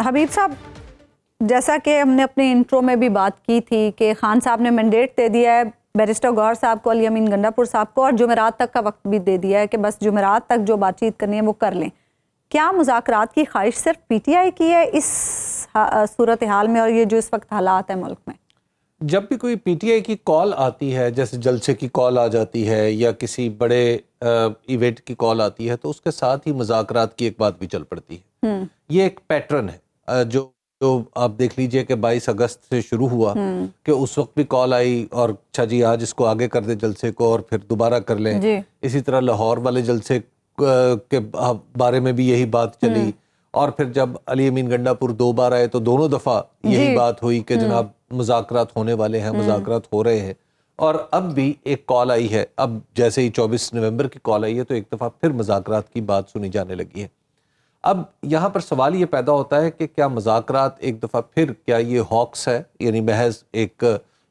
حبیب صاحب، جیسا کہ ہم نے اپنے انٹرو میں بھی بات کی تھی کہ خان صاحب نے مینڈیٹ دے دیا ہے بیرسٹر گوہر صاحب کو، علی امین گنڈا پور صاحب کو، اور جمعرات تک کا وقت بھی دے دیا ہے کہ بس جمعرات تک جو بات چیت کرنی ہے وہ کر لیں. کیا مذاکرات کی خواہش صرف پی ٹی آئی کی ہے اس صورتحال میں، اور یہ جو اس وقت حالات ہیں ملک میں؟ جب بھی کوئی پی ٹی آئی کی کال آتی ہے، جیسے جلسے کی کال آ جاتی ہے یا کسی بڑے ایونٹ کی کال آتی ہے، تو اس کے ساتھ ہی مذاکرات کی ایک بات بھی چل پڑتی ہے. یہ ایک پیٹرن ہے جو آپ دیکھ لیجئے کہ 22 اگست سے شروع ہوا کہ اس وقت بھی کال آئی اور اچھا جی آج اس کو آگے کر دیں جلسے کو اور پھر دوبارہ کر لیں. اسی طرح لاہور والے جلسے کے بارے میں بھی یہی بات چلی، اور پھر جب علی امین گنڈا پور 2 بار آئے تو دونوں دفعہ یہی بات ہوئی کہ جناب مذاکرات ہونے والے ہیں، مذاکرات ہو رہے ہیں. اور اب بھی ایک کال آئی ہے، اب جیسے ہی 24 نومبر کی کال آئی ہے تو ایک دفعہ پھر مذاکرات کی بات سنی جانے لگی ہے. اب یہاں پر سوال یہ پیدا ہوتا ہے کہ کیا مذاکرات ایک دفعہ پھر کیا یہ ہاکس ہے، یعنی محض ایک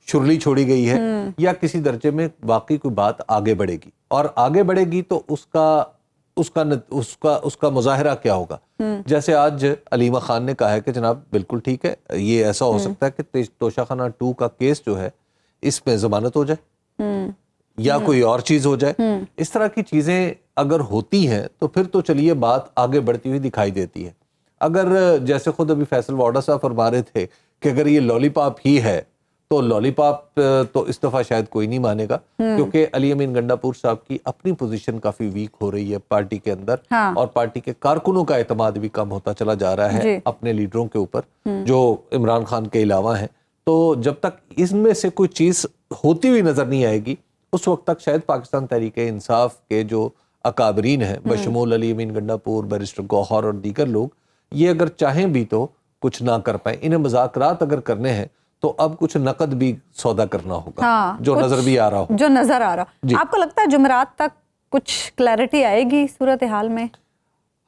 شرلی چھوڑی گئی ہے، یا کسی درجے میں واقعی کوئی بات آگے بڑھے گی، اور آگے بڑھے گی تو اس کا مظاہرہ کیا ہوگا. جیسے آج علیمہ خان نے کہا ہے کہ جناب بالکل ٹھیک ہے، یہ ایسا ہو سکتا ہے کہ توشہ خانہ 2 کا کیس جو ہے اس میں ضمانت ہو جائے یا کوئی اور چیز ہو جائے. اس طرح کی چیزیں اگر ہوتی ہیں تو پھر تو چلیے بات آگے بڑھتی ہوئی دکھائی دیتی ہے. اگر جیسے خود ابھی فیصل واڈا صاحب فرما رہے تھے کہ اگر یہ لالی پاپ ہی ہے تو لالی پاپ تو اس دفعہ شاید کوئی نہیں مانے گا، کیونکہ علی امین گنڈا پور صاحب کی اپنی پوزیشن کافی ویک ہو رہی ہے پارٹی کے اندر، اور پارٹی کے کارکنوں کا اعتماد بھی کم ہوتا چلا جا رہا ہے اپنے لیڈروں کے اوپر جو عمران خان کے علاوہ ہیں. تو جب تک اس میں سے کوئی چیز ہوتی ہوئی نظر نہیں آئے گی اس وقت تک شاید پاکستان تحریک انصاف کے جو اکابرین ہیں بشمول علی امین گنڈا پور، بیرسٹر گوہر اور دیگر لوگ، یہ اگر چاہیں بھی تو کچھ نہ کر پائیں. انہیں مذاکرات اگر کرنے ہیں تو اب کچھ نقد بھی سودا کرنا ہوگا، جو نظر بھی آ رہا ہو. آپ کو لگتا ہے جمعرات تک کچھ کلیئرٹی آئے گی صورتحال میں؟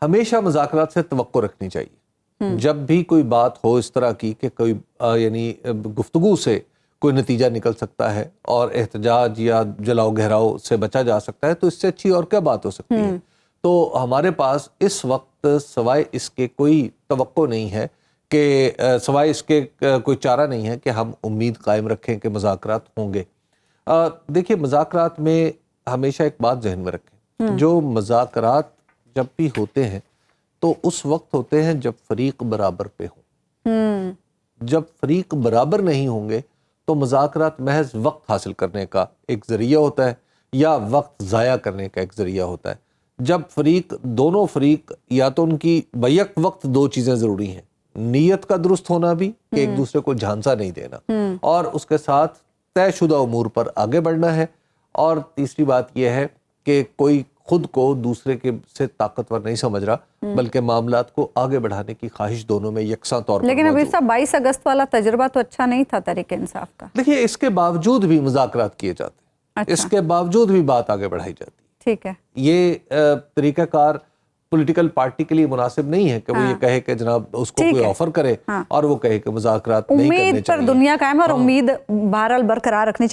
ہمیشہ مذاکرات سے توقع رکھنی چاہیے. جب بھی کوئی بات ہو اس طرح کی کہ کوئی یعنی گفتگو سے کوئی نتیجہ نکل سکتا ہے اور احتجاج یا جلاؤ گھیراؤ سے بچا جا سکتا ہے، تو اس سے اچھی اور کیا بات ہو سکتی ہے. تو ہمارے پاس اس وقت سوائے اس کے کوئی توقع نہیں ہے کہ سوائے اس کے کوئی چارہ نہیں ہے کہ ہم امید قائم رکھیں کہ مذاکرات ہوں گے. دیکھیے مذاکرات میں ہمیشہ ایک بات ذہن میں رکھیں، جو مذاکرات جب بھی ہوتے ہیں تو اس وقت ہوتے ہیں جب فریق برابر پہ ہوں. جب فریق برابر نہیں ہوں گے تو مذاکرات محض وقت حاصل کرنے کا ایک ذریعہ ہوتا ہے یا وقت ضائع کرنے کا ایک ذریعہ ہوتا ہے. جب دونوں فریق یا تو ان کی بیک وقت 2 چیزیں ضروری ہیں، نیت کا درست ہونا بھی کہ ایک دوسرے کو جھانسا نہیں دینا، اور اس کے ساتھ طے شدہ امور پر آگے بڑھنا ہے، اور تیسری بات یہ ہے کہ کوئی خود کو دوسرے کے سے طاقتور نہیں سمجھ رہا بلکہ معاملات کو آگے بڑھانے کی خواہش دونوں میں یکساں طور پر. لیکن ابھی صاحب 22 اگست والا تجربہ تو اچھا نہیں تھا تحریک انصاف کا. دیکھیے اس کے باوجود بھی مذاکرات کیے جاتے ہیں، اس کے باوجود بھی بات آگے بڑھائی جاتی ہے. ٹھیک ہے، یہ طریقہ کار پولیٹیکل پارٹی کے لیے مناسب نہیں ہے کہ وہ یہ کہے کہ جناب اس کو کوئی آفر کرے اور وہ کہے کہ مذاکرات نہیں کرنے چاہیے. امید پر دنیا قائم ہے اور امید بہرحال برقرار رکھنی چاہیے.